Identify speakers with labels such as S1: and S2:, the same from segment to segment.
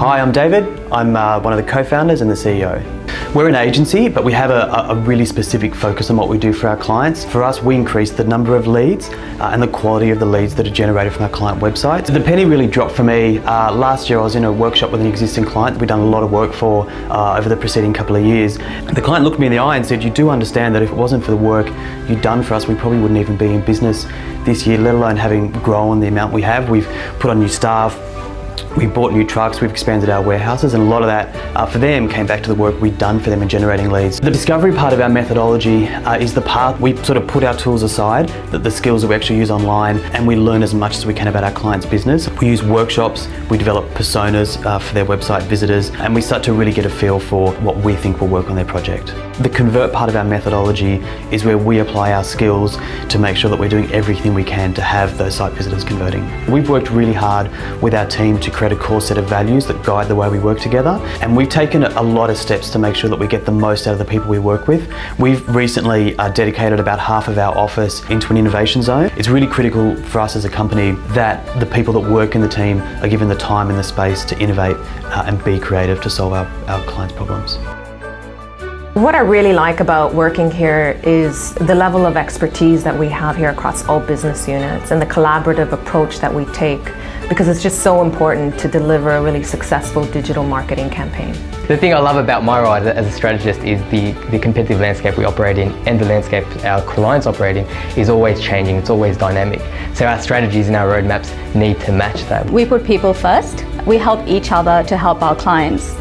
S1: Hi, I'm David. I'm one of the co-founders and the CEO. We're an agency, but we have a really specific focus on what we do for our clients. For us, we increase the number of leads and the quality of the leads that are generated from our client websites. The penny really dropped for me. Last year I was in a workshop with an existing client that we'd done a lot of work for over the preceding couple of years. The client looked me in the eye and said, "You do understand that if it wasn't for the work you've done for us, we probably wouldn't even be in business this year, let alone having grown the amount we have. We've put on new staff, we bought new trucks, we've expanded our warehouses, and a lot of that for them came back to the work we'd done for them in generating leads." The discovery part of our methodology is the part we sort of put our tools aside, the skills that we actually use online, and we learn as much as we can about our clients' business. We use workshops, we develop personas for their website visitors, and we start to really get a feel for what we think will work on their project. The convert part of our methodology is where we apply our skills to make sure that we're doing everything we can to have those site visitors converting. We've worked really hard with our team to create a core set of values that guide the way we work together, and we've taken a lot of steps to make sure that we get the most out of the people we work with. We've recently dedicated about half of our office into an innovation zone. It's really critical for us as a company that the people that work in the team are given the time and the space to innovate and be creative to solve our clients' problems.
S2: What I really like about working here is the level of expertise that we have here across all business units and the collaborative approach that we take, because it's just so important to deliver a really successful digital marketing campaign.
S3: The thing I love about my role as a strategist is the competitive landscape we operate in, and the landscape our clients operate in is always changing, it's always dynamic. So our strategies and our roadmaps need to match that.
S4: We put people first. We help each other to help our clients.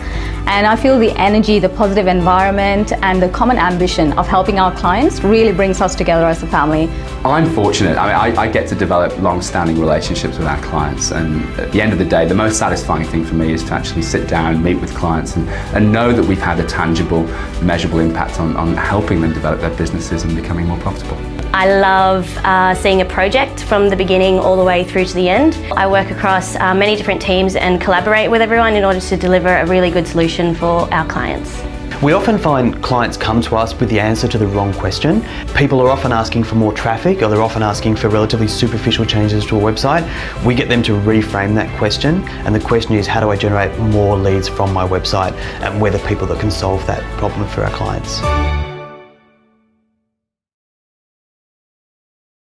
S4: And I feel the energy, the positive environment, and the common ambition of helping our clients really brings us together as a family.
S5: I'm fortunate. I get to develop long-standing relationships with our clients, and at the end of the day, the most satisfying thing for me is to actually sit down and meet with clients and know that we've had a tangible, measurable impact on helping them develop their businesses and becoming more profitable.
S6: I love seeing a project from the beginning all the way through to the end. I work across many different teams and collaborate with everyone in order to deliver a really good solution for our clients.
S1: We often find clients come to us with the answer to the wrong question. People are often asking for more traffic, or they're often asking for relatively superficial changes to a website. We get them to reframe that question, and the question is, how do I generate more leads from my website? And we're the people that can solve that problem for our clients.